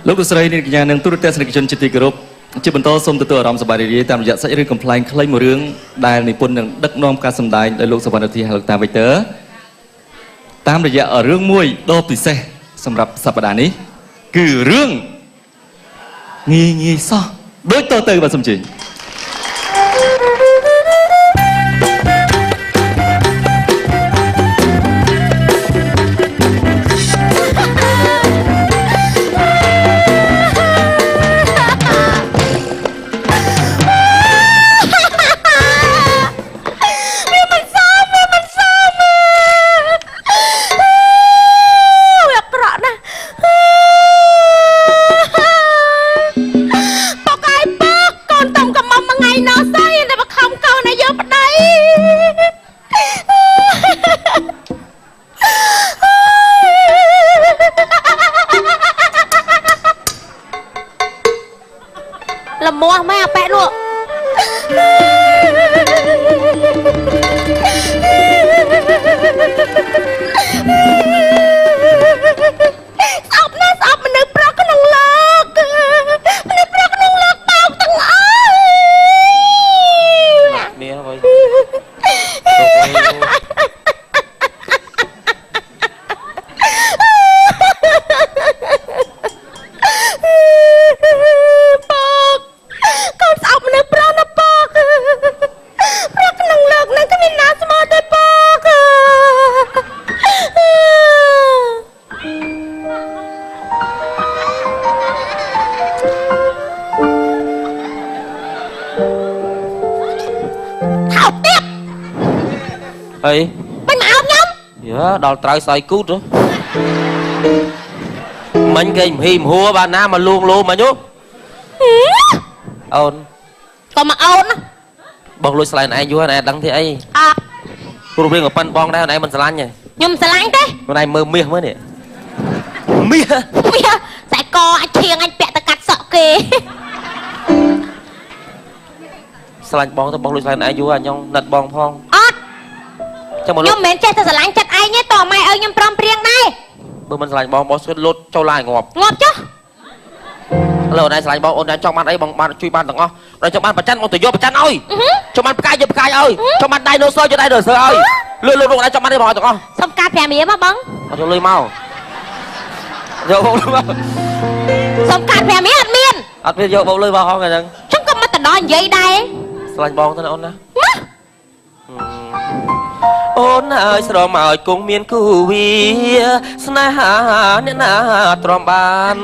Lúc Israel này nhà nâng tu test này chân chỉ group chỉ bận to xôm từ từ làm sập bài đi tạm dạy sẽ riêng complain claim một riêng đài này pun nâng đất nom ca sầm đài đại lục sập bài thì hàng tam vậy tớ tam dạy ở riêng mùi đo tùy xe sầm rập sập bài này cứ riêng nghi so đối to từ và sầm chỉ làm mua mấy à bẹ luôn sọc mình được pro cái năng lực mình pro cái năng lực bao từng ơi mía thôi ấy bên nào nhắm dạ đào trái xoay cút đó mình cái hìm hùa bà na mà luôn mà nhú ôn còn mà ôn á bong lôi slide này vua này đăng thế ấy à cô riêng ở pan bong đây này mình slide nhỉ nhung slide thế hôm nay mơ miếng mới nè miếng sẽ co anh thiêng anh bẹ ta cắt sợ kì slide bong tôi bong lôi slide này vua anh nhông nật bong phong nhung mến chơi thật lạnh chặt ai nhé tỏ mày ơi nhung prom prieng đây bữa mình slide bong boss lốt châu lai ngọt chứ lâu này slide bong ôn đang trong ban ấy bằng ban chui ban tầng o đây trong ban bạch chân con tự vô bạch chân ơi trong ban cay ơi trong ban dinosaur cho dinosaur ơi lươn lươn này trong ban đây bò tầng o xong cà phê mía mà băng cho lươn mau vô bông lươn mau xong cà phê mía ăn miên vô bông lươn vào không kìa chẳng chúng có mất tận đó vậy đây slide bong thế nào ôn nè ôn ơi sờ mỏi cùng miên cù vi sna hà nên na tròn bàn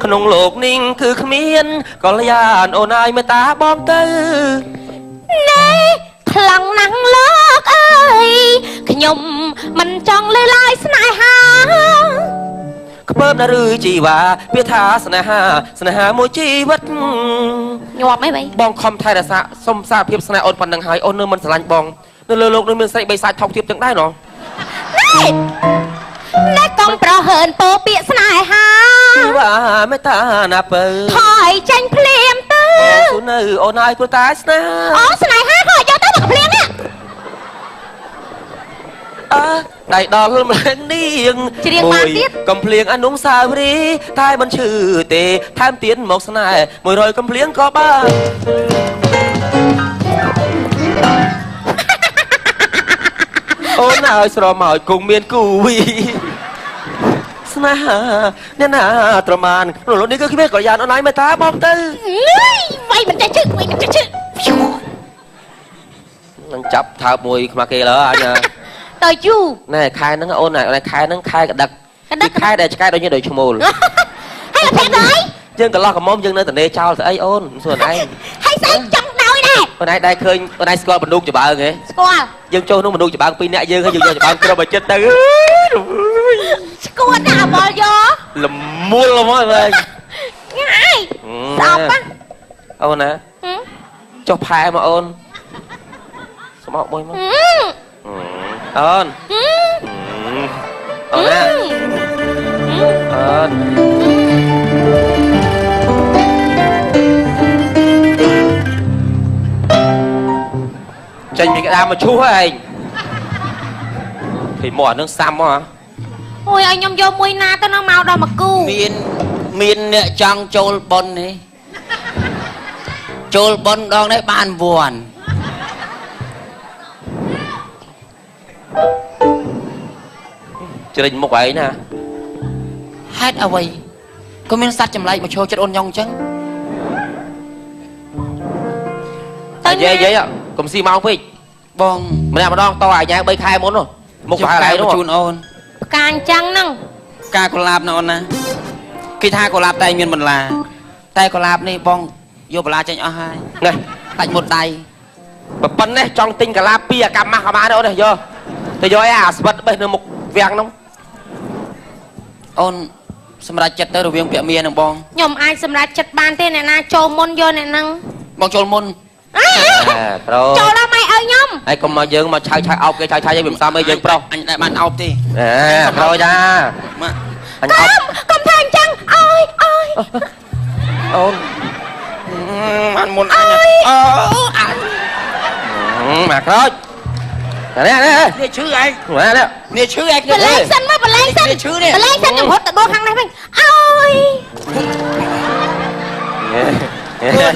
ขนมโลกนิ่งคือขมิ้นก็ละยานโอนายไม่ตาบอมตื้อ นี่พลังนังเลิกเอ้ยขยมมันจ้องเลยลายสนายหาขเพิ่มนารือจีวาเพียทาสนาหาโมจีวัดหยอกไม่ไปบองคอมไทยแต่สะสมซาเพียบสนาโอนปันดังหายโอนเนื้อมันสลันบองเนื้อโลกเนื้อมันใส่ใบสายทองเทียบจังได้เนาะนี่กองประเหินโปเปียสนายหาว่าไม่ตาหน้าเปิดถอยจังเพลียมตื้อสุนโอนายตัวตาสนาอ๋อสนายหาขอยอดตั้งแต่เพลียมเนี่ยได้ดอกมันเนียงกำเพลียงอันนุ่งสาวรีท้ายมันชื่อเตะท่ามเตียนหมอกสนายมวยรอยกำเพลียงก็บ้าโอ้น่าสระหมอยคงเมียนกูวีสนาเนี่ยน่าตระมานหนุ่มนี่ก็คิดว่าก่อยานเอาไหนมาตาบอมตื้อไว้มันจะชื่อนั่งจับเท้ามวยมาเกล้ออันน่ะต่อยูนี่คายนั่งโอนไหนอะไรคายนั่งคายกระดักคายได้คายโดยยี่โดยชั่วโมงให้เราแพ้เลยยังกระลอกกับมอมยังเนื้อแต่เนยเจ้าแต่ไอโอนส่วนไอให้ใส่จังดอยแน่วันไหนได้เคยวันไหนสกอร์บรรลุจะบ้าไงสกอร์ยังโจ้นุ่งบรรลุจะบ้าปีนี้ยังให้อยู่จะบ้ากระบะเจ็ดตื้อสกอร์หน้าบอลยอละมุนละมั้งเลยง่ายสอบปะเอานะเจ้าพายมาโอนสมองบอยมั้งโอนเอานะโอนChanh mình cái đam mà chú anh thì mỏ nước xăm hả? Ôi anh nhom vô mùi na tao nó mau đâu mà cu. miền nè chăng trôi bồn này trôi bồn đong đấy bàn buồn Chưa định một vậy nè hát ở vậy có miếng sắt chầm lại mà trôi chất ôn nhong chăng Dễ á Cùng xi mau phí bong Mình làm mà đong to ai nha bây khai muốn rồi Một phải lại đúng chun không ôn កាអញ្ចឹងហ្នឹង ca cô lạp nó nè khi tha cô lạp tay miền mình là tay cô lạp này bong vô bà la tranh ở hai Này tạch một tay Bà bấn đấy trong tinh cả la pia cam mà má đâu này vô Tôi vô à bật bây giờ một vẹn không ôn xâm ra chất tới đồ viên miền nè bong ខ្ញុំអាចសម្រេចចិត្តបានទេអ្នកណាចូលមុនយកអ្នកហ្នឹង bong trôi môn Rồi ចូលដល់ម៉ែឲ្យខ្ញុំ Ai còn mà dương mà chai chai ốc cái chai chai với sao mới dương pro anh lại bạn ốc đi Rồi ra mà Anh កុំ ốc កុំធ្វើអញ្ចឹងអើយអើយ Ôn ăn môn anh Mặc rồi Nè nè nè chứ anh Nè nè nè chứ anh បលែងសិនមកបលែងសិន nè chứ nè បលែងសិនខ្ញុំរត់ទៅដួលខាងនេះវិញអើយ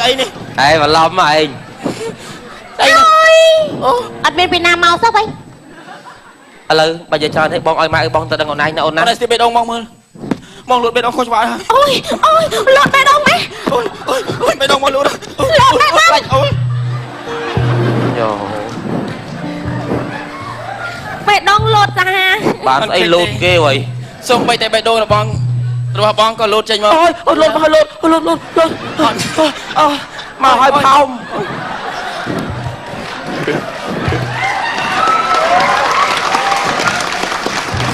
đây nè Đây mà lom mà anh đây អ nè ើយអត់មានពីណាមកសោះវិញ Lư bây giờ cho thấy bong ơi mai bong tao đang còn anh nó ôn con nè này sẽ bên ông mong mưa mong lụt bên ông không cho bạn hả អូយអូយលត់បែដងម៉ែ ôi ôi ôi bên ông mong lụt ôi បែដងលត់សាហា Bạn ấy lụt ghê rồi xong bay tay bay đôi là bong rồi bong còn lụt trên mà Ôi lụt Mà hỏi phong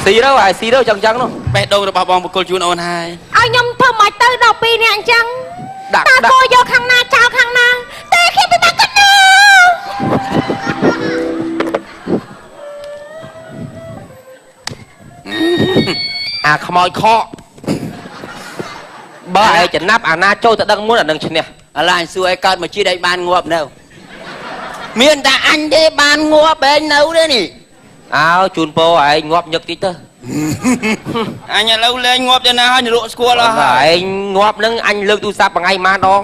Xí đâu rồi, xí đâu chẳng chẳng đâu bay đôi là bong một cô chú ôn hai ឲ្យខ្ញុំធ្វើមិនទៅដល់2នាក់អញ្ចឹង Đặt តា đặt គោយកខាងណាចោលខាងណាតែខ្ញុំទៅតាកាត់ណា À khmoi kho Bơ ai chẳng nắp à na trôi ta đang muốn là đằng chân nè là anh xưa ai cơn mà chi đây ban ngộp đâu miền ta anh đi ban ngộp bên đâu đấy nè Áo chun po ai ngọp nhật tí tơ anh nhà lâu lên ngộp cho nào anh lụa score là Anh ngọp nâng anh lương tu sạp bằng ngày mà đó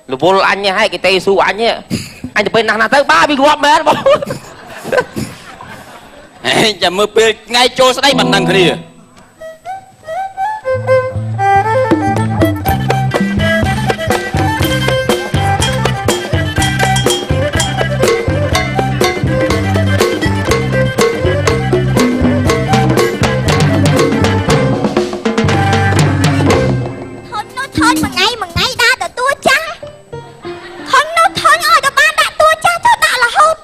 Lũ vô anh nha hay cái tê su anh nhé Anh từ bên nào tới ba bị ngọp mệt bố chả mơ bê ngay trôi sau đây mặt nằng cái gì thôi một ngày đa từ tua cha thôi ơi tao ban đã tua cha cho đã là hốt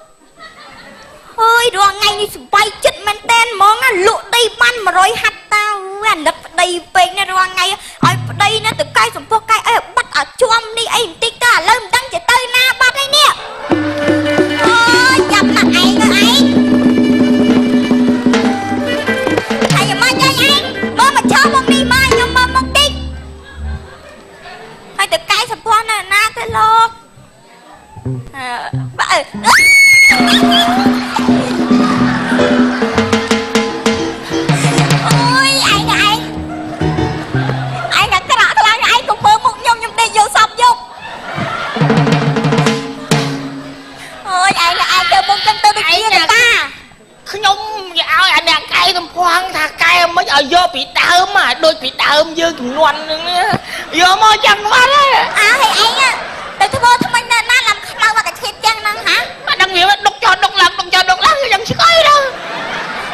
ơi rồi ngày đi bay chết men ten món á lụa đây ban mà rồi hạt tao anh đập đây về nè rồi ngày ơi đây nè từ cây sủng phô cây ấy bắt ở chuông đi ấy tí cả lên đăng chỉ tơi na bắt đây nè ôi chậm mặt ấy rồi ấy thầy mà chơi anh bố mà cho mong đi mai nhưng mà mong đi hai từ cái sập quan là na tới lột ôi anh đã cái rõ thằng anh cũng mơ một nhung nhung đi vô sập vô ôi anh là ai kêu bông chân tư bị chia người ta ខ្ញុំនិយាយឲ្យអាអ្នកកែតំផងថាកែមិនឲ្យយកពីដើមមកដូចពីដើមយើងចំនួនហ្នឹងយកមកចឹងបាត់ហើយ à thì anh á từ thứ vô thông minh nên na làm lâu mà cái thịt chân năng hả មកដឹងវាដុកចោលដុកឡើងយ៉ាងស្គយដល់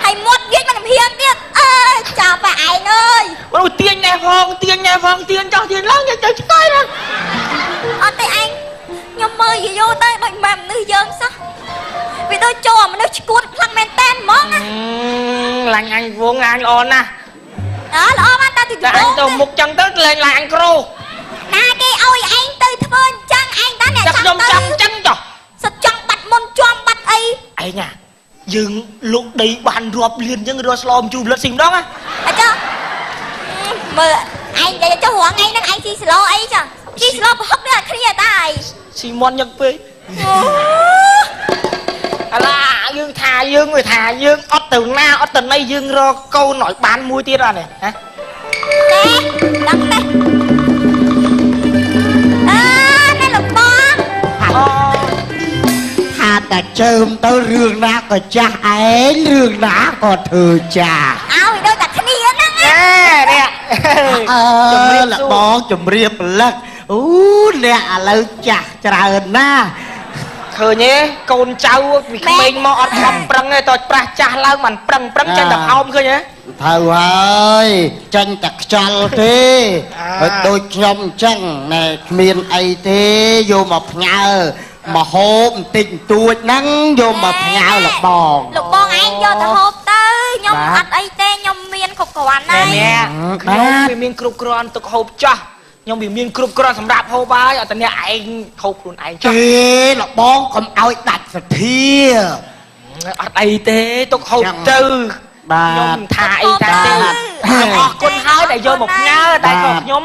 thầy muốt viết bằng hiên tiết ơi chào bà anh ơi មកទាញណែផងទាញចោះទាញឡើងយ៉ាងស្គយដល់ ở đây anh nhom mơ gì vô tay bệnh mềm nữ dương sao vì tôi cho mà nó chỉ cuốn thằng men ten món á ឡាញ់អញវងអញល្អណាស់ đó là ôm anh ta thì តែអញទៅមុខចឹងទៅលេងឡាញ់គ្រូ na cái ôi anh từ thơ chăng anh đã nè ចាប់ខ្ញុំចាំចឹងចុះ sao chăng bắt môn choam bắt ấy ឯងយើងលុកដីបានរាប់លានចឹងរស់ស្លមជូរលិតស៊ីម្ដងណា à chứ mơ anh vậy cho hoàng anh đang anh xì slow ấy chứ xì slow hấp nữa kia tay ស៊ីមន់ញឹកពេកអាឡាយើងថាយើងអត់ទៅណាអត់ទៅណីយើងរកកូនឲ្យបានមួយទៀតអត់នេះហ៎ nè đằng này តែជើមទៅរឿងណាក៏ចាស់ឯងរឿងណាក៏ធ្វើចាស់ ឲ្យដូចតែគ្នាហ្នឹង ណែនេះ លបងជំរាបលឹកអូអ្នកឥឡូវចាស់ច្រើនណាស់ ឃើញទេកូនចៅពីក្មេងមកអត់ខំប្រឹងទេតើប្រាស់ចាស់ឡើងមិនប្រឹងចេញតែផោមឃើញទេ ទៅហើយចាញ់តែខ្យល់ទេហើយដូចខ្ញុំអញ្ចឹងណែគ្មានអីទេយកមកផ្ញើមកហូបបន្តិចបន្តួចហ្នឹងយកមកផ្ញើលបង លោកបងឯងយកទៅហូបទៅខ្ញុំអត់អីទេខ្ញុំមានគ្រប់គ្រាន់ ណែ ហើយ នេះខ្ញុំវាមានគ្រប់គ្រាន់ទឹកហូបចាស់ខ្ញុំវាមានគ្រប់គ្រាន់សម្រាប់ហូបហើយអត់តែអ្នកឯងហូបខ្លួនឯងចុះ ទេលបងកុំឲ្យដាច់សទ្ធា អត់អីទេទុកហូបទៅខ្ញុំថាអីតាទេខ្ញុំអរគុណហើយដែលយកមកផ្ញើតែក៏ខ្ញុំ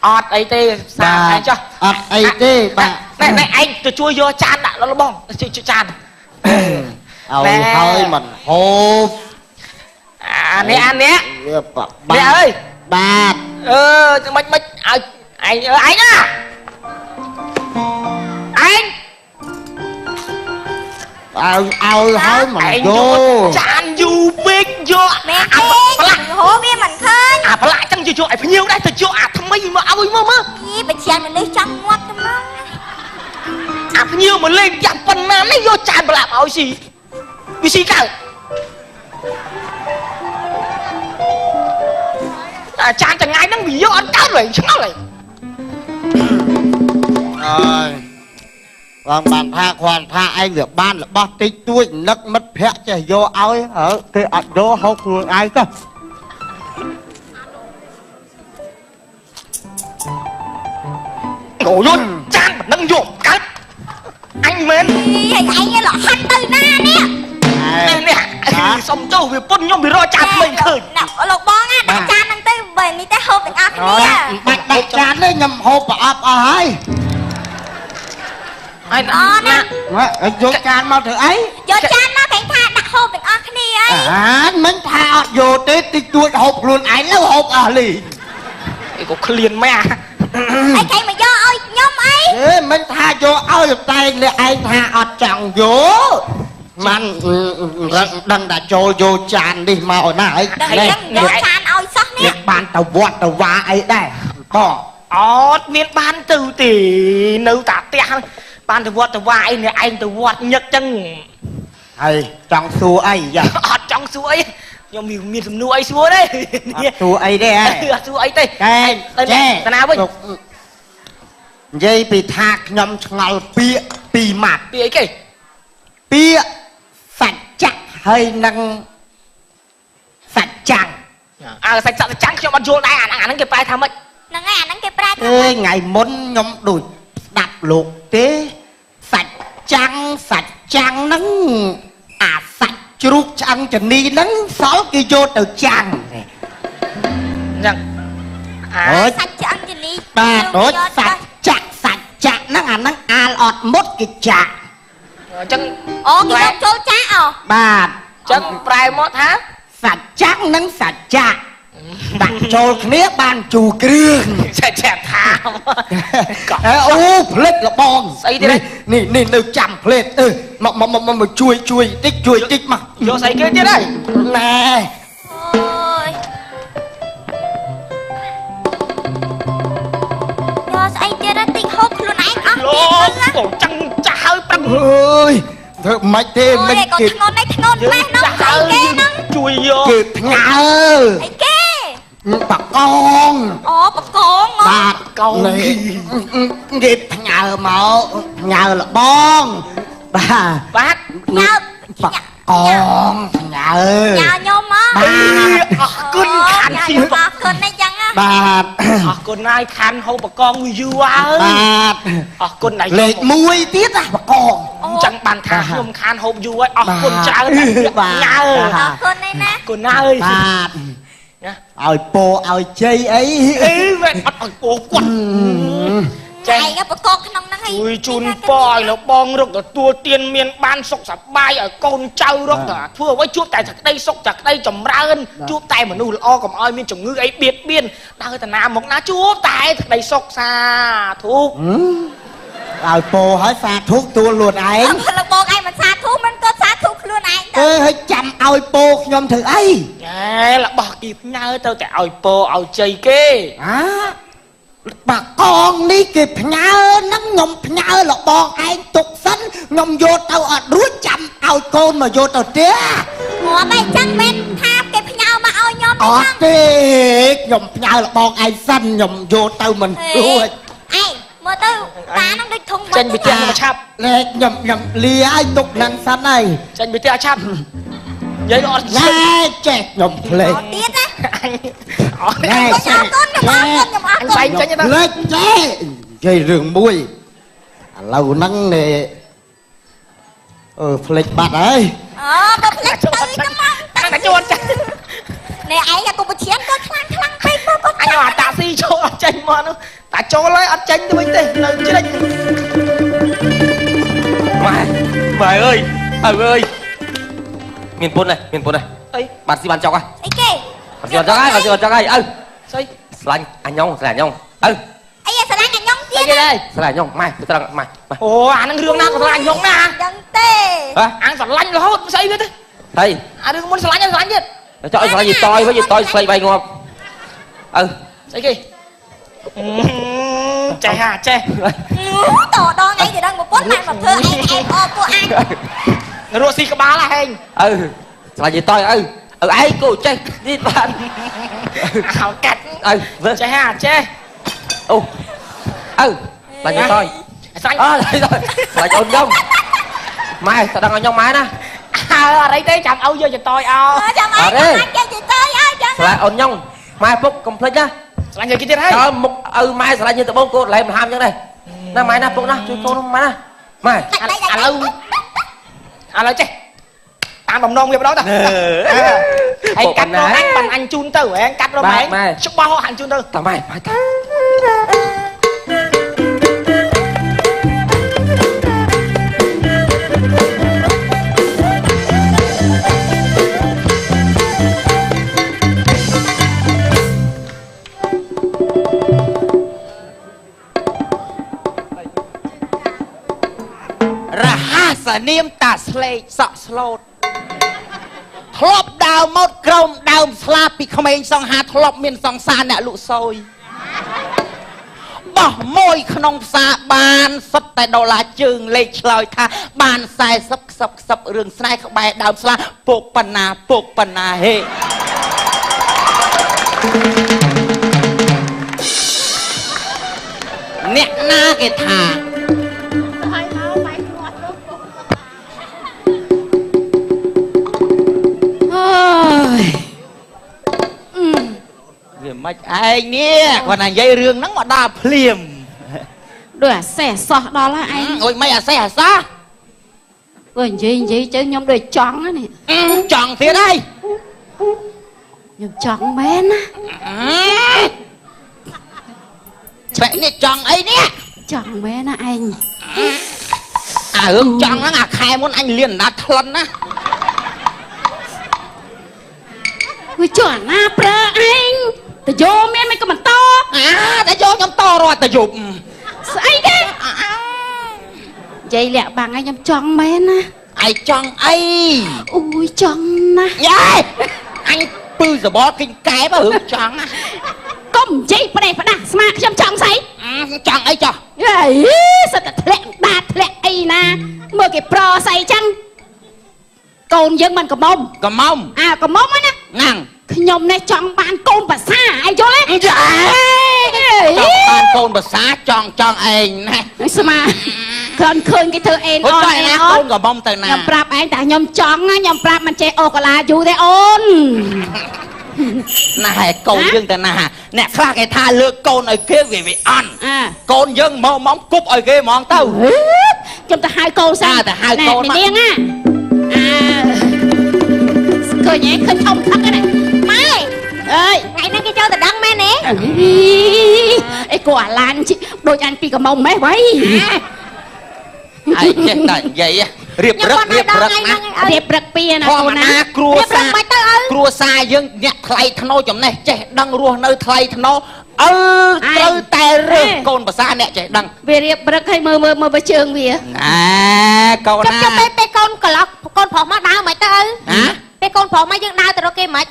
អត់អីទេសាឯងចុះ អត់អីទេបាទ ណែឯងទៅជួយយកចានដាក់ដល់បងជួយចាន ឲ្យហើយមិនហូប អានេះ វាបបា នេះអើយ បាទ មិនឲ្យឯងឯងណាឯង ឲ្យហើយមិនយក ចានយូរពេកយក មែន អា ទេ ផ្លាក់ ហូបវាមិនឃើញ អាផ្លាក់ចឹងយកឲ្យភ្ញៀវដែរទៅយកអាថ្មីមកឲ្យមើល យីបើជាមនុស្សចង់ងាត់ទៅមក អាភ្ញៀវមកលេងយ៉ាប់ប៉ុណ្ណានេះយកចានប្រឡាប់ឲ្យស៊ីវាស៊ីកើតអាចានចងាយហ្នឹងវាយកអត់កើតវិញឆ្ងល់ហើយ អើយបងបានថាគាត់ថាឯងវាបានរបស់តិចតួចនឹកមិត្តភ័ក្តិចេះយកឲ្យគេអត់យកហូបខ្លួនឯងទៅ អូយចានមិនដឹងយកកើតអញមែន ឯងឯងលហាត់ទៅណានេះ នេះសុំចុះវាពុនខ្ញុំវារកចានថ្មីឃើញ ណាលោកបងណាដាក់ចានហ្នឹងទៅបើនេះទៅហូបទាំងអស់គ្នា បាច់ដាក់ចានទេខ្ញុំហូបប្រអប់អស់ហើយ អញ អូណា យកចានមកធ្វើអី យកចានមកគេថាដាក់ហូបទាំងអស់គ្នាអី អាមិនថាអត់យកទេតិចតួចហូបខ្លួនឯងទៅហូបអស់លី អីក៏ឃ្លានម៉ែ អីគេមកយកឲ្យខ្ញុំអី អេមិនថាយកឲ្យតែលើឯងថាអត់ចង់យកមិនរឹកដឹងតែចូលយកចាននេះមកណាហើយ ដល់អញ្ចឹងយកចានឲ្យសោះនេះ នេះបានទៅវត្តទៅវាអីដែរបង អត់មានបានទៅទេនៅតាផ្ទះបានទៅវត្តទៅវាអីនេះឯងទៅវត្តញឹកចឹង ហើយចង់សួរអីយ៉ា អត់ចង់សួរអីខ្ញុំមានសំណួរអីសួរទេ អត់សួរអីទេហ៎ អត់សួរអីទេ កែចេះ តាណាវិញ និយាយពីថាខ្ញុំឆ្ងល់ពាក្យពីរម៉ាត់ ពីអីគេ ពាក្យសច្ចៈហើយនឹងសច្ចាំង អើសាច់សក់ចាំងខ្ញុំអត់យល់ដែរអាហ្នឹងគេប្រែថាម៉េច ហ្នឹងហើយអាហ្នឹងគេប្រែថា ថ្ងៃមុនខ្ញុំដូចស្ដាប់លោកទេសច្ចាំងហ្នឹងអាសាច់ជ្រូកឆ្អឹងចនីហ្នឹងសល់គេយកទៅចាំង អញ្ចឹង អូយ សាច់ឆ្អឹងជនី បាទដូចសច្ចៈហ្នឹងអាហ្នឹងអាលអត់មុតគេចាក់ អញ្ចឹង អូគេយកចូលចាក់អូ បាទ អញ្ចឹងប្រែមកថា សច្ចៈនិងសច្ចៈដាក់ចូលគ្នាបានជូរគ្រឿង ចេះថា អូផ្លេចលបង ស្អីទៀត នេះនៅចាំផ្លេចមកជួយតិចមក យកស្អីគេទៀតហើយ ណែ អូយយកស្អីទៀតតិចហូបខ្លួនឯងអស់ លោ ទៀត កូនចឹងចាស់ហើយប្រឹង អើយធ្វើមិនទេ អូ មិ យ ន កូន គេ ធ្ងន់នេះធ្ងន់ម៉េះនោះស្អីគេហ្នឹង ជួយយក គេផ្ញើ អីគេ បកង អូបកង បាទកងគេផ្ញើមកផ្ញើលបងបាទ បាទ ញ៉ៅ បកងផ្ញើ ញ៉ៅខ្ញុំមក បាទ អរគុណខាន ញ៉ៅ ទី អរគុណនេះចឹងណា បាទ អរគុណហើយខានហូបបកងវាយូរហើយ បាទ អរគុណដែល លេខ1ទៀតណាបកង អញ្ចឹងបានថាខ្ញុំខានហូបយូរហើយអរគុណច្រើន បាទ ញ៉ៅ អរគុណនេះណា គុណហើយ បាទឲ្យពោឲ្យជ័យអី អីមិនអត់ឲ្យពោគាត់ ចៃក៏បកងក្នុងហ្នឹងហើយ ជួយជូនពរឲ្យលោកបងរកទទួលទានមានបានសុខសប្បាយឲ្យកូនចៅរកធ្វើអ្វីជួបតែក្តីសុខតែក្តីចម្រើនជួបតែមនុស្សល្អកុំឲ្យមានជំងឺអីបៀតបៀនដើរទៅណាមកណាជួបតែក្តីសុខសាធុ ឲ្យពោឲ្យសាធុទួលខ្លួនឯង លោកបងឯងមិនសាធុ ឲ្យចាំឲ្យពោខ្ញុំធ្វើអី ហេរបស់គីផ្ញើទៅតែឲ្យពោឲ្យជ័យគេ បាក់កងនេះគេផ្ញើហ្នឹងខ្ញុំផ្ញើលបងឯងទុកសិនខ្ញុំយកទៅអត់រួចចាំឲ្យកូនមកយកទៅផ្ទះ ងាប់ឯងចឹងមែនថាគេផ្ញើមកឲ្យខ្ញុំ អត់ទេខ្ញុំផ្ញើលបងឯងសិនខ្ញុំយកទៅមិនរួច ឯងមើលទៅតាហ្នឹងដូចធំ ចេញពីផ្ទះមកឆាប់ លេខខ្ញុំលាឲ្យទុកហ្នឹងសិនហើយ ចេញពីផ្ទះឆាប់និយាយអត់ ណែចេះខ្ញុំភ្លេច អត់ទៀតណា អត់ ណែ ខ្ញុំអរគុណខ្ញុំអរគុណខ្ញុំអរ អញ គុណ បែងចេញទៅ ភ្លេចចេះនិយាយរឿងមួយឥឡូវហ្នឹងនេះភ្លេចបាត់ហើយ អូបើផ្លេចទៅទៅមក តែជួនចា នេះឯងក៏បជាក៏ខ្លាំងពេកមកក៏ អញអាតាស៊ីចូលអត់ចេញមកនោះតាចូលហើយអត់ចេញទៅវិញទេនៅជ្រិច ម៉ែម៉ែអើយអើយមានពុនហើយមានពុនហើយ អី បានស៊ីបានចុកហើយ អីគេ បានស៊ីបានចុកហើយបានស៊ីបានចុកហើយអើ ស្អី ស្លាញ់អញញងស្លាញ់ញងអើ អីស្រឡាញ់ខ្ញុំទៀ អី ត គេដែរ ស្លាញ់ញងម៉ែទៅត្រង់ម៉ែ អូអានឹងរឿងណាក៏ស្រឡាញ់ខ្ញុំណា ដឹងទេ ហ៎ អាងស្រឡាញ់រហូតស្អីវាទេ ហើយ អារឿងមុនស្រឡាញ់ស្រឡាញ់ទៀត ចុកឲ្យស្លាញ់យីតយវិញយីតយស្លៃបាយងាប់អើ ស្អីគេចេះហាចេះ តដងអីទៅដឹងប្រពន្ធបានមកធ្វើអីឯងអរពួកអញ រស់ស៊ីក្បាលហែង អើស្លាញ់យីតយអើឯងគូចេះនេះបាន ហៅកាត់ អើវើ ចេះហាចេះ អូអើស្លាញ់យីតយ ស្លាញ់ អើស្លាញ់អូនញងម៉ែទៅដឹងឲ្យញងម៉ែណា អើអរិយទេចាំឲ្យយកចតយអោ ចាំអីអញគេទៅទៅអើចាំ ស្លាញ់អូនញងម៉ែពុកកុំភ្លេចណា ស្លាញ់យកគេទៀតហើយ តើមុខឪម៉ែស្លាញ់យើងត្បូងកូនឡែមហាមចឹងដែរណាម៉ែណាពុកណាជួយកូនម៉ែណាម៉ែ ឥឡូវចេះតាមបំណងវាម្ដងតើហើយកាត់រកអញបានអញជូនទៅហែងកាត់រកម៉ែច្បាស់អញជូនទៅ តើម៉ែម៉ែតា រហាសនាមតាស្លេកសក់ស្លូតធ្លាប់ដើរមកក្រោមដើមស្លាបពីក្មេងសង្ហាធ្លាប់មានសង្សារអ្នកលក់សយបោះមួយក្នុងផ្សារបានសុទ្ធតែដុល្លារជើងលេខឆ្លើយថាបាន40ខ្សឹបរឿងស្នេហ៍ក្បែរដើមស្លាពុកបណ្ណាហេអ្នកណាគេថាវាមិនឯងនេះគាត់ណានិយាយរឿងហ្នឹងមកដល់ភ្លាម ដូចអាសេះសោះដល់ហើយឯង អុយមិនអាសេះអាសោះ បើនិយាយទៅខ្ញុំដូចចង់ណានេះ ចង់ទៀតហើយ ខ្ញុំចង់មែនណា ស្បែកនេះចង់អីនេះ ចង់មែនណាឯង អារឿងចង់ហ្នឹងអាខែមុនអញលៀនណាត់ក្លិនណា វាចុះអាណាប្រើឯងតយោមានមិនក៏បន្ត តែយកខ្ញុំតរត់ទៅយប់ ស្អីទេនិយាយលាក់បាំងឲ្យខ្ញុំចង់មែនណា ឯងចង់អី អូយចង់ណាស់ យ៉ាអញពឺសបល់គិញកែបរឿងចង់ណា កុំនិយាយផ្ដេសផ្ដាស់ស្មាខ្ញុំចង់ស្អី ចង់អីចោះ យេសិតតែធ្លាក់ដាតធ្លាក់អីណាមើលគេប្រស្អីចឹងកូនយើងមិនកំមុំ កំមុំ កំមុំហ្នឹងណា ហ្នឹង ខ្ញុំនេះចង់បានកូនប្រសាឯងយល់ទេ ចាចង់បានកូនភាសាចង់ឯងណា ស្មាគ្រាន់ឃើញគេធ្វើអេន អូ អ ន ន ចង់ អេន ណា អ កូ ន នកំមុំទៅណា ខ្ញុំប្រាប់ឯងតែខ្ញុំចង់ណាខ្ញុំប្រាប់មិនចេះអូកាឡាយូរទេអូន ណាហើយកូនយើងទៅណាអ្នកខ្លះគេថាលើកកូនឲ្យគេវាអន់ អា កូនយើងមកគប់ឲ្យគេហ្មងទៅ ខ្ញុំទៅហៅកូនសិន ទៅហៅកូនមក នាងណាឃើញឯងឃើញធំថឹកហ្នឹង ម៉ែ អើយ ថ្ងៃនេះគេចូលទៅដឹងមែនទេ អីគួរអាឡានដូចអញពីកំមុំម៉េះវ៉ៃ ឯងចេះតែនិយាយរៀបរឹកណា រៀបព្រឹកពីណា ធ កូ ម្ម នណា តាគ្រួសារគ្រួសារយើងអ្នកថ្លៃធ្នូចំណេះចេះដឹងរស់នៅថ្លៃធ្នូត្រូវតែរើស កូនភាសាអ្នកចេះដឹង វារៀបព្រឹកឲ្យមើលបើជើងវា កូន ចាំ ណា ពេលកូនកន្លោះកូនប្រុសមកដើរមិនទៅ ហ៎ ពេលកូនប្រុសមកយើងដើរទៅរកគេមិន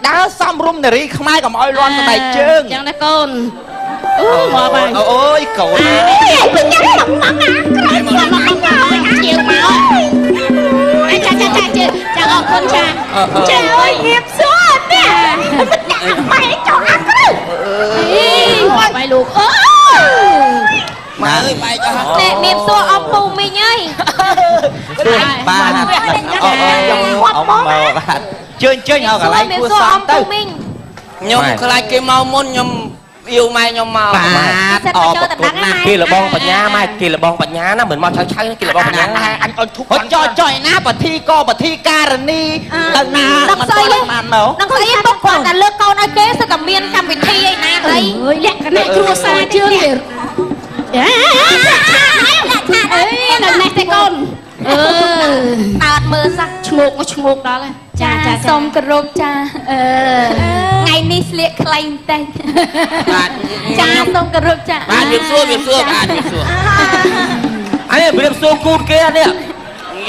ដើរសំរុំនារីខ្មែរកុំឲ្យលាន់ស្បែកជើង ចឹងណាកូនអូមកហើយ អូយកូន ខ្ញុំញ៉ាំមកមកណាជាងមក ចាអរគុណចា ចាអើយងៀបសួរនេះដាក់បែកចុះអាក្រឹ បាយលោកអូ ម៉ែអើយបែកចុះ នេះងៀបសួរអ៊ំពូមីងអើយ បាទអមបាទជើញឲ្យកន្លែងគួរសមទៅ ខ្ញុំខ្លាចគេមកមុនខ្ញុំវាវម៉ែខ្ញុំមក បាទអរគុណណាស់ គេលបងបញ្ញាម៉ែគេលបងបញ្ញាណាមិនមកឆៅឆៅគេលបងបញ្ញា អញអុយធុក ហុចចុយណាបធីកបធីការនីដល់ណាមិនបានមក នឹងស្អីពុកគាត់តែលើកកូនឲ្យគេសឹកតែមានកម្មវិធីឯណាអី អើយលក្ខណៈគ្រួសារជើងទៀតអេនៅនេះទេកូនដើរមើលសោះ ឈ្ងោកដល់ហើយចា សូមគោរពចាថ្ងៃនេះស្លៀកខ្លីបន្តិច បាទ ចាសូមគោរពចា បាទវាសួរបាទវាសួរអញវាសួរគូតគេនេះ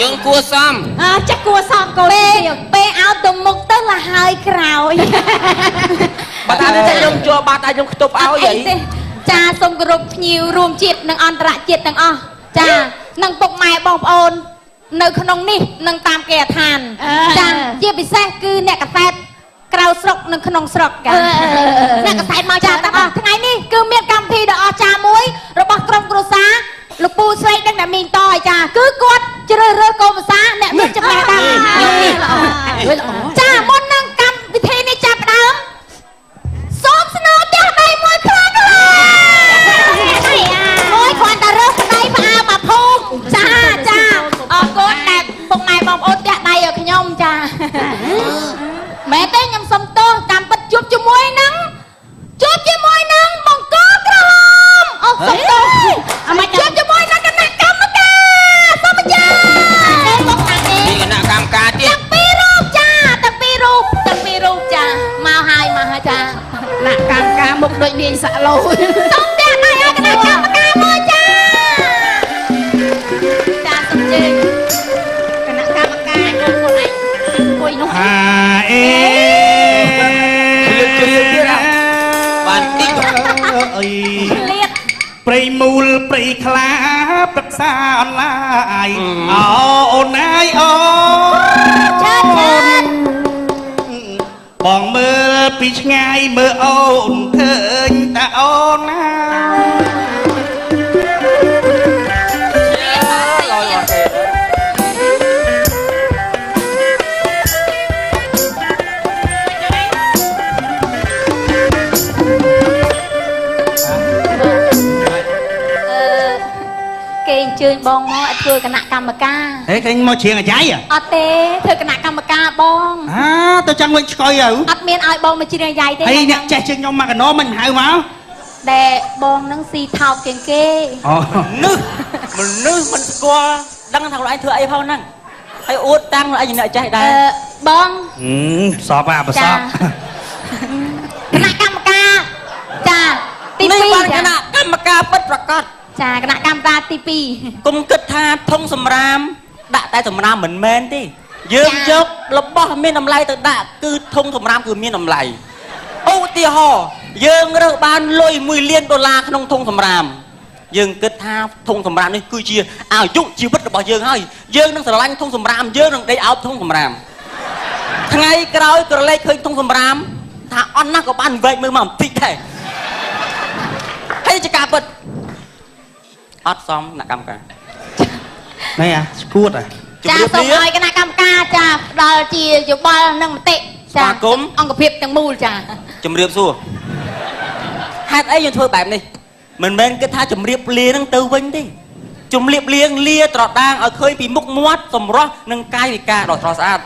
យើងគួរសម ចាគួរសមកូនពេលឲ្យទៅមុខទៅឡាហើយក្រោយ បើថាតែខ្ញុំជួបាត់តែខ្ញុំខ្ទប់ឲ្យអី ទេចាសូមគោរពភ្ញៀវរួមជាតិនិងអន្តរជាតិទាំងអស់ចានិងពុកម៉ែបងប្អូននៅក្នុងនេះនិងតាមគេដ្ឋានចាជាពិសេសគឺអ្នកកសែតក្រៅស្រុកនិងក្នុងស្រុកចាអ្នកកសែតមកចាទាំងអស់ថ្ងៃនេះគឺមានកម្មវិធីដ៏អស្ចារ្យមួយរបស់ក្រុមគ្រួសារលោកពូស្រីនិងអ្នកមីងតឲ្យចាគឺគាត់ជ្រើសរើសកូនភាសាអ្នកមានចំណេះដឹងចាមុននឹងកម្មវិធីនេះចាប់ផ្ដើមសូមស្នើផ្ទះដីមួយខ្លាំងមួយគ្រាន់តែរើសប្តីផ្អើមកភូមិចាអរគុណដែលពុកម៉ែបងប្អូនផ្ទះដៃឲ្យខ្ញុំចាមែនទេខ្ញុំសុំទោសតាមពិតជួបជាមួយនឹងបង្គោលក្រហមអូសុំទោសអមជួបជាមួយនឹងគណៈកម្មការសមយាមកខាងនេះ គណៈកម្មការទៀត ទាំងពីររូបចាមកហើយចា ណាកម្មការមុខដូចនាងសាក់ឡូ សូមផ្ទះដៃឲ្យគណៈកម្មការមួយចាសូមជើញគណៈកម្មការយកខ្លួនឯងអង្គុយនោះ អេ ជ្រៀងទៀតបានតិច អី ឆ្លៀត ព្រៃមូលព្រៃខ្លាប្រឹក្សាអនឡាញអូនណាយអូ ចាចា បងមើលពីឆ្ងាយមើលអូនឃើញតែអូនណា គេអញ្ជើញបងមកឲ្យធ្វើគណៈកម្មការ ហេឃើញមកជ្រៀងអាយ៉ៃ អត់ទេធ្វើគណៈកម្មការបង ទៅចង់វិញឆ្កុយទៅ អត់មានឲ្យបងមកជ្រៀងយាយទេ ហើយអ្នកចេះជាងខ្ញុំមកកណោមិនហៅមក ដែលបងនឹងស៊ីថោកជាងគេ អូ មនុស្សមិនស្គាល់ដឹងថាខ្លួនឯងធ្វើអីផងហ្នឹងហើយអួតតាំងខ្លួនឯងអ្នកចេះដែរ បង សពអាបសព គណៈកម្មការចាទី នេះបាន 2 គណៈកម្មការពិតប្រកប ចាគណៈកម្មការទី គុំគិតថាធុងសម្រាមដាក់តែសម្រាមមិនមែនទេយើងយករបស់មានតម្លៃទៅដាក់គឺធុងសម្រាមគឺមានតម្លៃឧទាហរណ៍យើងរើសបានលុយ$1 លានក្នុងធុងសម្រាមយើងគិតថាធុងសម្រាមនេះគឺជាអាយុជីវិតរបស់យើងហើយយើងនឹងស្រឡាញ់ធុងសម្រាមយើងនឹងដេកអោបធុងសម្រាមថ្ងៃក្រោយក្រឡេកឃើញធុងសម្រាមថាអន់ណាស់ក៏បានវែកមើលមកបន្តិចដែរហើយជាការពិតអត់សមអ្នកកម្មការ នេះអាស្គួត 2 ចាសូមឲ្យគណៈកម្មការចាផ្ដល់ជាយោបល់និងមតិចាអង្គភាពទាំងមូលចា ជំរាបសួរហេតុអីយើងធ្វើបែបនេះមិនមែនគិតថាជំរាបលានឹងទៅវិញទេជំរាបលាលាត្រដាងឲ្យឃើញពីមុខមាត់សម្រស់និងកាយវិការដ៏ស្រស់ស្អាត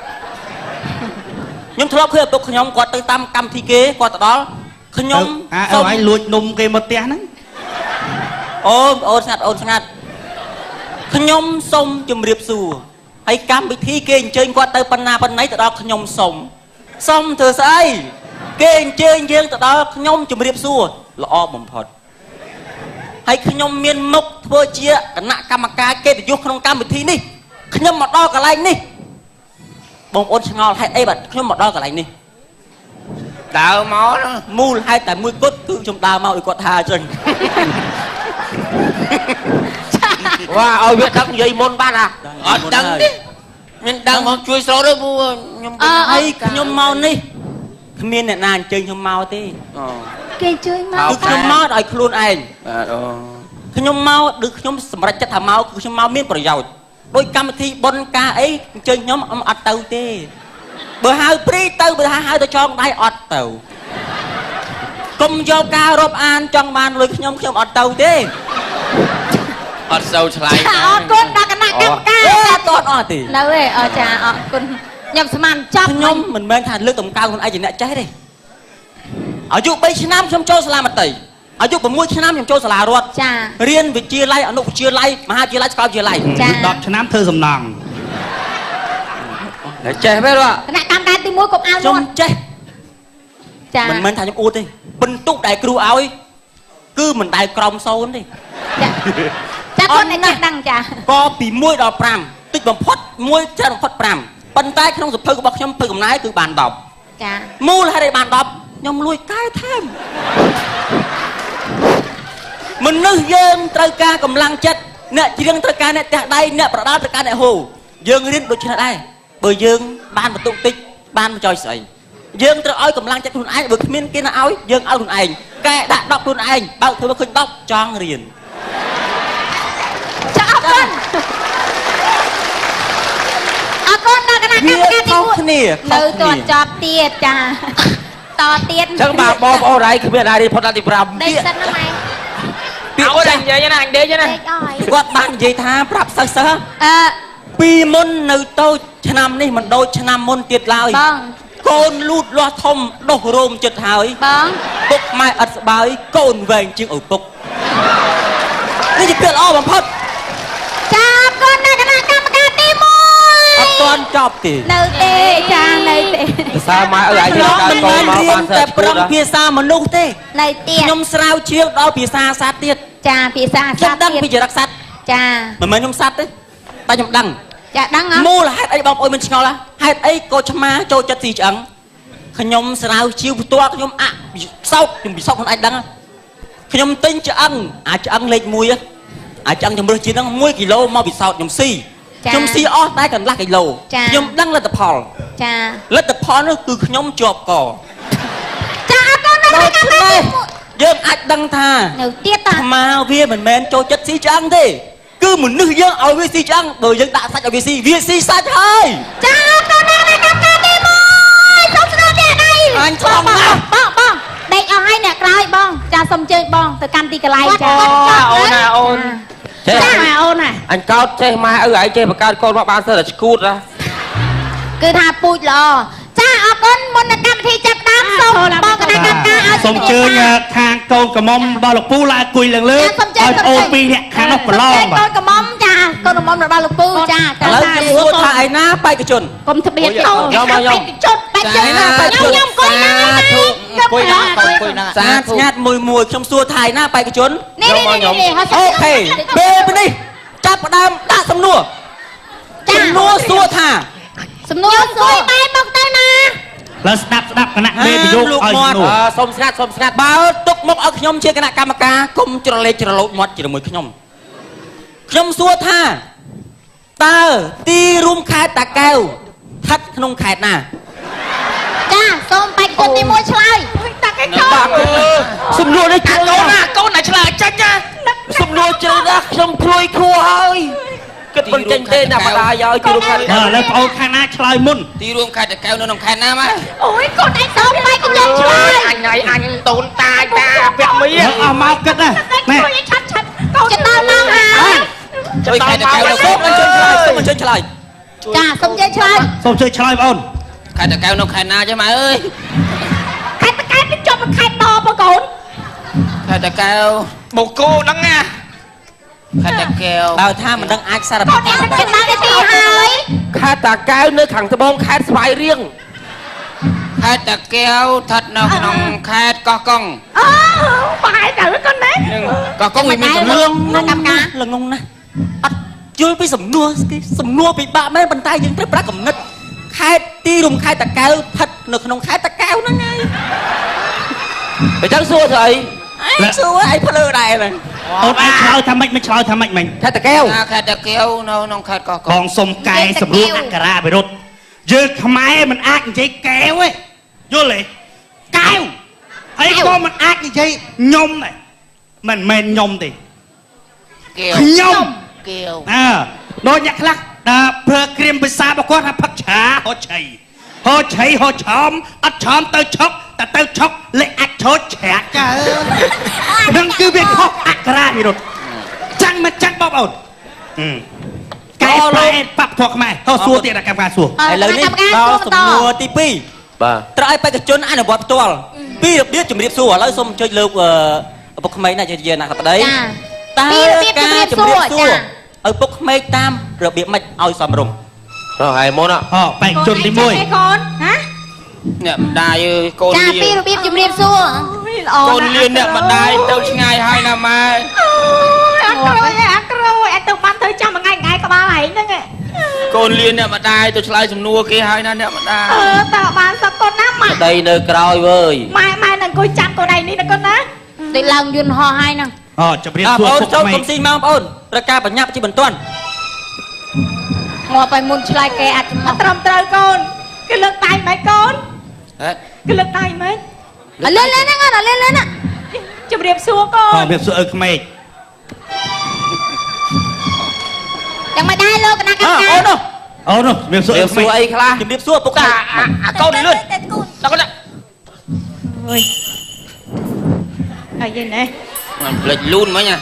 ខ្ញុំធ្លាប់ឃើញឪពុកខ្ញុំគាត់ទៅតាមកម្មវិធីគេគាត់ទៅដល់ខ្ញុំ សូមឲ្យលួចនំគេមកផ្ទះហ្នឹង អូនស្ងាត់ខ្ញុំសូមជំរាបសួរហើយកម្មវិធីគេអញ្ជើញគាត់ទៅប៉ុណ្ណាទៅដល់ខ្ញុំសូមធ្វើស្អីគេអញ្ជើញយើងទៅដល់ខ្ញុំជំរាបសួរល្អបំផុត ហើយខ្ញុំមានមុខធ្វើជាគណៈកម្មការកិត្តិយសក្នុងកម្មវិធីនេះខ្ញុំមកដល់កន្លែងនេះបងប្អូនឆ្ងល់ហេតុអីបាទខ្ញុំមកដល់កន្លែងនេះដើរមកមូលហេតុតែមួយគត់គឺខ្ញុំដើរមកឲ្យគាត់ថាអញ្ចឹងវ៉ាឲ្យវាដឹកនិយាយមុនបានអត់ដឹងទេមានដឹងមកជួយស្រោតទេខ្ញុំហើយខ្ញុំមកនេះគ្មានអ្នកណាអញ្ជើញខ្ញុំមកទេគេជួយមកគឺខ្ញុំមកឲ្យខ្លួនឯងខ្ញុំមកឬខ្ញុំសម្រេចចិត្តថាមកគឺខ្ញុំមកមានប្រយោជន៍ដោយកម្មវិធីបុណ្យការអីអញ្ជើញខ្ញុំអត់ទៅទេបើហៅព្រីទៅបើហៅទៅចងដៃអត់ទៅកុំយកការរាប់អានចង់បានលុយខ្ញុំអត់ទៅទេអត់សូវឆ្លៃអរគុណដល់គណៈកម្មការអត់អត់ទេនៅទេចាអរគុណខ្ញុំស្មានចាប់ខ្ញុំមិនមែនថាលើកតម្កើងខ្លួនឯងជាអ្នកចេះទេអាយុ3ឆ្នាំខ្ញុំចូលសាលាមត្តេយ្យអាយុ6ឆ្នាំខ្ញុំចូលសាលារដ្ឋចារៀនវិទ្យាល័យអនុវិទ្យាល័យមហាវិទ្យាល័យសាកលវិទ្យាល័យ10ឆ្នាំធ្វើសំណងតែចេះមែនទេគណៈកម្មការទី1កុំអើខ្ញុំចេះចាមិនមែនថាខ្ញុំអួតទេបន្ទុកដែលគ្រូឲ្យគឺមិនដែលក្រោម0ទេចាគាត់អ្នកដឹងចាក៏ពី1ដល់5តិចបំផុត1ច្រើនបំផុត5ប៉ុន្តែក្នុងសភៅរបស់ខ្ញុំធ្វើកំណែគឺបាន10ចាមូលហេតុអីបាន10ខ្ញុំលួចកែថែមមនុស្សយើងត្រូវការកម្លាំងចិត្តអ្នកច្រៀងត្រូវការអ្នកទះដៃអ្នកប្រដាល់ត្រូវការអ្នកហូយើងរៀនដូចនេះដែរបើយើងបានបន្ទុកតិចបានមកចោយស្អីយើងត្រូវឲ្យកម្លាំងចិត្តខ្លួនឯងបើគ្មានគេណាឲ្យយើងឲ្យខ្លួនឯងកែដាក់10ខ្លួនឯងបើធ្វើឃើញ10ចង់រៀនចាអរគុណអរគុណដល់គណៈកម្មការទី1គ្នានៅតន់ចប់ទៀតចាតទៀតចឹងបាទបងប្អូនឯងគ្មានអារីផុតដល់ទី5ដេកសិនហ្នឹងឯងពាក្យចាញ់និយាយណាអញដេកណាគាត់បាននិយាយថាប្រាប់សិស្សពីមុននៅតូចឆ្នាំនេះមិនដូចឆ្នាំមុនទៀតឡើយបងកូនលូតលាស់ធំដុសរោមចិត្តហើយបងពុកម៉ែអត់ស្បើយកូនវែងជាងឪពុកនេះជាពាក្យល្អបំផុតចាអរគុណដល់គណៈកម្មការទី1អត់ទាន់ចប់ទេនៅទេចានៅទេភាសាម៉ែឲ្យឯងការកូនមកបានតែប្រឹងភាសាមនុស្សទេនៅទៀតខ្ញុំស្រាវជ្រាវដល់ភាសាសត្វទៀតចាភាសាសត្វដឹងពីចរិតសត្វចាមិនមែនខ្ញុំសត្វទេតែខ្ញុំដឹងចាដឹងហ៎មូលហេតុអីបងប្អូនមិនឆ្ងល់ហេតុអីកោឆ្មាចូលចិត្តស៊ីឆ្អឹងខ្ញុំស្រាវជ្រាវផ្ទាល់ខ្ញុំសោកខ្ញុំពិសោធន៍ខ្លួនឯងដឹងខ្ញុំទិញឆ្អឹងឆ្អឹងលេខ1ឆ្អឹងជំរឿសជាតិហ្នឹង1គីឡូមកពិសោធន៍ខ្ញុំស៊ីខ្ញុំស៊ីអស់តែកន្លះគីឡូខ្ញុំដឹងលទ្ធផលចាលទ្ធផលនោះគឺខ្ញុំជាប់កចាអរគុណដល់គណៈកម្មការយើងអាចដឹងថានៅទៀតតាអាម៉ាវាមិនមែនចូលចិត្តស៊ីឆ្អឹងទេគឺមនុស្សយើងឲ្យវាស៊ីឆ្អឹងបើយើងដាក់សាច់ឲ្យវាស៊ីសាច់ហើយចាអរគុណដល់គណៈកម្មការទី1សូមស្ដាប់ទៀតដៃអញឆ្លងណាបងដេកអស់ហើយអ្នកក្រោយបងចាសូមជើញបងទៅកាន់ទីកន្លែងចាអូនណាអូនចេះម៉ែអូនណាអញកោតចេះម៉ែឪឯងចេះបង្កើតកូនមកបានសិនតែឈួតណាគឺថាពូជល្អចាអរគុណមុននឹងកម្មវិធីចាប់ដើមសូមបងគណៈកម្មការឲ្យសូមជើញខាងកូនកំមុំរបស់លោកពូឡើងអង្គុយឡើងលើឲ្យអូន2នាក់ខាងនោះប្រឡងកូនកំមុំចាកូនកំមុំរបស់លោកពូចាឥឡូវខ្ញុំសួរថាឯណាបេក្ខជនកុំទ្បៀតទៅបេក្ខជនខ្ញុំអង្គុយណាអង្គុយណាស្ងាត់ស្ងាត់មួយខ្ញុំសួរថាឯណាបេក្ខជនអូខេពេលនេះចាប់ផ្ដើមដាក់សំណួរសួរថាសំណួរសួរបែរមកទៅណាលើស្ដាប់គណៈមេប្រយោគឲ្យសំណួរសុំស្ងាត់បើទុកមកឲ្យខ្ញុំជាគណៈកម្មការគុំច្រឡេកច្រឡូតមាត់ជាមួយខ្ញុំសួរថាតើទីរួមខេត្តតាកែវស្ថិតក្នុងខេត្តណាចាសូមបេក្ខជនទី1ឆ្លើយតាកែវសំណួរនេះកូនណាឆ្លើយចាញ់ណាសំណួរជ្រៅណាស់ខ្ញុំព្រួយខួរហើយគិតមិនចេញទេអ្នកបដាឲ្យទីរួមខេត្តឥឡូវប្អូនខាងណាឆ្លើយមុនទីរួមខេត្តតាកែវនៅក្នុងខេត្តណាម៉ែអូយកូនឯងសូមបេក្ខជនឆ្លើយអញតូនតាពាក់មីអស់មកគិតណាម៉ែឆាត់កូនចិត្តដល់មកហើយជួយខេត្តតាកែវសូមអញ្ជើញឆ្លើយចាសូមជួយឆ្លើយសូមជួយឆ្លើយបងអូនខេត្តតាកែវនៅខេត្តណាចេះម៉ែអើយខេត្តតាកែវនេះជាប់នឹងខេត្តដបងកូនខេត្តតាកែវបូកគោដឹងណាខេត្តតាកែវបើថាមិនដឹងអាចសារភាពចិត្តដល់ទីហើយខេត្តតាកែវនៅខាងត្បូងខេត្តស្វាយរៀងខេត្តតាកែវស្ថិតនៅក្នុងខេត្តកោះកុងអូបាយទៅកូនណា ក៏កងវាមានចំនួន នៅកម្មការ ល្ងងណាស់អត់យល់ពីសំណួរគេសំណួរពិបាកមែនប៉ុន្តែយើងត្រូវប្រាក់កំណត់ខេត្តទីរួមខេត្តតាកែវស្ថិតនៅក្នុងខេត្តតាកែវហ្នឹងហើយអញ្ចឹងសួរស្អីសួរអីភ្លើដែរហ្នឹង អូនអាចឆ្លើយថាម៉េចមិនឆ្លើយថាម៉េចមិញ ខេត្តតាកែវ ខេត្តតាកែវនៅក្នុងខេត្តកោះក ក ុង ងសុំកែសម្រួលអក្ខរាវិរុទ្ធយើងខ្មែរមិនអាចនិយាយកែវទេយល់ទេកែវហើយក៏មិនអាចនិយាយខ្ញុំដែរមិនមែនខ្ញុំទេ កែវ ខ្ញុំ កែវ ដូចអ្នកខ្លះប្រើគ្រាមភាសារបស់គាត់ថាផឹកឆាហូចឆៃហូចឆៃហូចឆោមអត់ឆោមទៅឆុកតែទៅឆុកលេខអាចឆោចច្រាក់ចានឹងគឺវាខុសអក្ខរាវិរុទ្ធចាំមិនចាំបងប្អូនកែប្រែបព្វធម៌ខ្មែរហៅសួរទៀតកម្មការសួរ ឥឡូវនេះដល់សំណួរទី2បាទត្រូវឲ្យបេក្ខជនអនុវត្តផ្ទាល់ពីរបៀបជំរាបសួរឥឡូវសូមអញ្ជើញលោកឪពុកក្មេងណាជាអ្នកប្តីតើការជំរាបសួរឪពុកក្មេងតាមរបៀបម៉េចឲ្យសមរម្យហើយមុនអូបេក្ខជនទី1 កូនហ៎ អ្នកម្ដាយអើយកូន ចា លៀ ពី ន របៀបជំរាបសួរ ល្អ កូនលៀនអ្នកម្ដាយទៅឆ្ងាយហើយណាម៉ែ អត់ក្រួយអត់ទៅបានទៅចាំមួយថ្ងៃក្បាលឯងហ្នឹង កូនលៀនអ្នកម្ដាយទៅឆ្លើយសំណួរគេហើយណាអ្នកម្ដាយ តើបានសឹកកូនណាម៉ាក់ ប្តីនៅក្រោយវើយ ម៉ែនឹងអង្គុយចាំកូនឯងនេះណាកូនណា ទៅឡើងយន្តហោះហើយហ្នឹង អូជំរាប បង សួរ ប្អូន ពុក ចូល ក្មេ កុ ង ំស៊ីមកបងប្អូនត្រូវការបញ្ញត្តិជាបន្ទាន់ ងាប់ឲ្យមុនឆ្លើយគេអាចចំអក ត្រឹមត្រូវកូនគេលើកដៃមិនកូនគេលើកដៃមិន លេងហ្នឹងអត់លេងហ្នឹង ជំរាបសួរកូ អូ ន ជំរាបសួរឪក្មេង យ៉ាងមិនដែរលោកគណៈកម្មការ អូននោះ អូនោះជំរាបសួរ ជំរា ឪ ប ក្ សួ មេង រអីខ្លះជំរាបសួរពុកតា កូនលឿនដល់កូន អើយហើយយីណែ មិនភ្លេចលូនមិញណា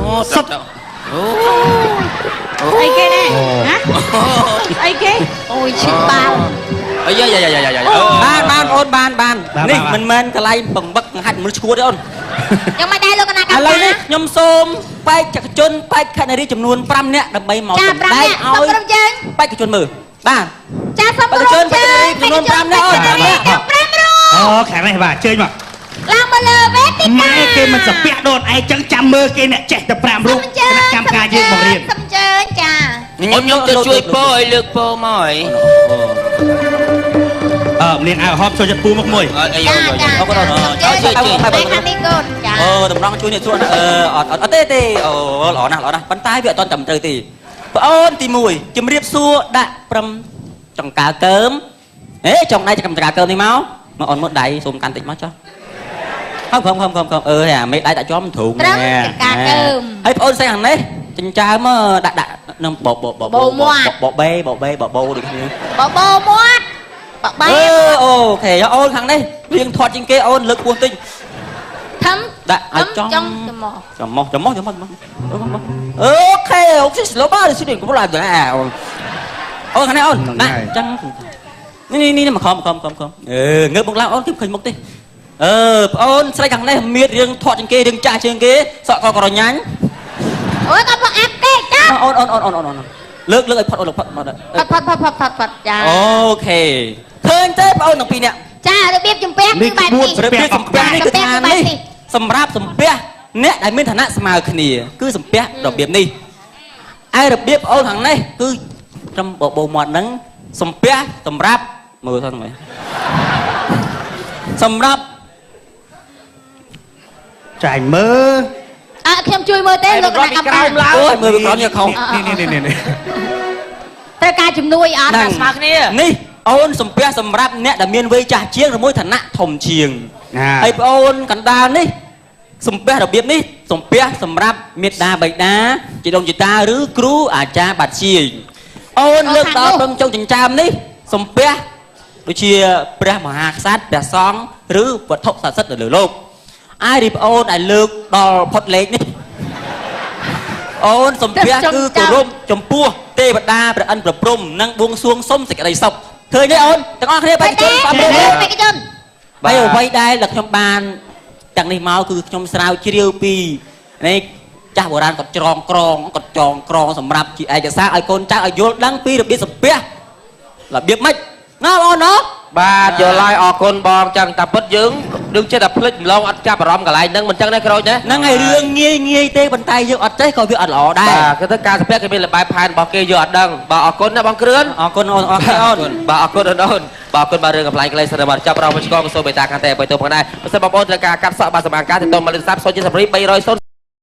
អូសុតអូ អីគេណែហ៎អីគេ អូយឈឺបាល់ អាយ៉ាយ៉ាយ៉ាយ៉ា បានអូនបាននេះមិនមែនកន្លែងបង្វឹកហាច់មនុស្សឈួតទេអូន យ៉ាងមិនដែរលោកគណៈកម្ម ឥឡូវ ការ នេះខ្ញុំសូមបេក្ខជនបេក្ខនារីចំនួន5នាក់ដើម្បីមក ចា សម្ 5 ដែង នាក់សុំ ឲ្យ ក្រុមយើង បេក្ខជនមើលបាទ ចាសុំក្រុមយើងចំនួន5នាក់អូន5នាក់ អូខាងនេះបាទជើញមក ឡើងមកលើវេទិកា ម៉ែគេមិនសាពាក់ដូនឯងចឹងចាំមើលគេអ្នកចេះតែ5រូបគណៈកម្មការយើងបង្រៀន សុំជើញចា ខ្ញុំទៅជួយពោឲ្យលើកពោមកហើយ នាងឲ្យហប់ចូលចិត្តពូមកមួយ អី ចាចា អូកូនអូន ជើញ ជួយ ខាងនេះកូនចា អូតម្រង់ជួយនេះសួរណាអត់ទេអូល្អណាស់ប៉ុន្តែវាអត់ទាន់ត្រឹមត្រូវទេបងអូនទី1ជំរាបសួរដាក់5ចង្កើកើមហេចង់ដៃចង្កើកើមនេះមកអូនមើលដៃសូមកាន់តិចមកចុះហើយខំអាមេដៃដាក់ជាប់មិនធូរ ត្រឹមចង្ការកើម ហើយបងអូនស្អីខាងនេះចិញ្ចើមដាក់នឹងបបបបបេដូចគ្នា បបោមាត់បបែ អូខេអូនខាងនេះរៀងធាត់ជាងគេអូនលើកពោះតិច ធំ ដាក់ឲ្យចំ ចំមក ចំមកអូខេស្លូបាទស្ទីកុំឡាយដែរអូនខាងនេះអូនដាក់ចឹងនេះមកខំងើបមកឡើងអូនគឺឃើញមុខទេបងអូនស្រីខាងនេះមានរៀងធាត់ជាងគេរៀងចាស់ជាងគេសក់ក៏ក្រញ៉ាញ់ អូយក៏មកអាប់គេចា អូនលើកឲ្យផុតអូនផុតមក ផាត់ចា អូខេឃើញទេបងអូនទាំងពីរនាក់ ចារបៀបជំពះគឺបែបនេះ របៀបសំពះនេះគឺថានេះសម្រាប់សំពះអ្នកដែលមានឋានៈស្មើគ្នាគឺសំពះរបៀបនេះឯរបៀបអូនខាងនេះគឺត្រឹមបបោមាត់ហ្នឹងសំពះសម្រាប់មើលទៅហ្នឹងសម្រាប់ ចាញ់មើល ខ្ញុំជួយមើលទេលោកគណៈកម្មការ អូយមើលវាក្រំយកខុស នេះ ត្រូវការជំនួយអត់ ស្មើគ្នា នេះអូនសំពះសម្រាប់អ្នកដែលមានវ័យចាស់ជាងឬមួយឋានៈធំជាងហើយបងអូនកណ្ដាលនេះសំពះរបៀបនេះសំពះសម្រាប់មេត្តាបិតាជីដូនជីតាឬគ្រូអាចារ្យបាត់ជាយអូនលើកដល់ព្រមចុងចិញ្ចើមនេះសំពះដូចជាព្រះមហាក្សត្រព្រះសង្ឃឬវត្ថុស័ក្តិសិទ្ធិនៅលើលោកអាយរីបងអូនឲ្យលើកដល់ផុតលេខនេះអូនសំពះគឺគោរពចំពោះទេវតាព្រះអិនប្រព្រំនិងបួងសួងសុំសេចក្តីសុខឃើញទេអូនទាំងអស់គ្នាបេក្ខជនបបោ បេក្ខជន ហើយអ្វីដែលខ្ញុំបានទាំងនេះមកគឺខ្ញុំស្រាវជ្រាវពីនេះចាស់បុរាណគាត់ចងក្រងសម្រាប់ជាឯកសារឲ្យកូនចៅឲ្យយល់ដឹងពីរបៀបសំពះរបៀបម៉េចណាបងអូនណា បាទយល់ហើយអរគុណបងចឹងតែពិតយើង đừng chơi đập phịch lâu ăn chạp rõm cả lại nâng mình chân đây rồi nhé ហ្នឹងហើយរឿងងាយងាយទេប៉ុន្តែយើងអត់ចេះក៏វាអត់ល្អដែរ cái tất cả tập cái bên là bài phàn bảo kê giọt đằng bảo ở côn nó bong kêu អរគុណអូនអរគុណអូន bảo ở côn ơn bảo côn bà rừng gặp lại cái này sẽ bảo chạp rõm mình có số bài ta can tè bài tôi phần này sẽ bảo ôn là cả cắt sọ bà sầm cá thì tôi mà lên sáp số trên sập bay rồi số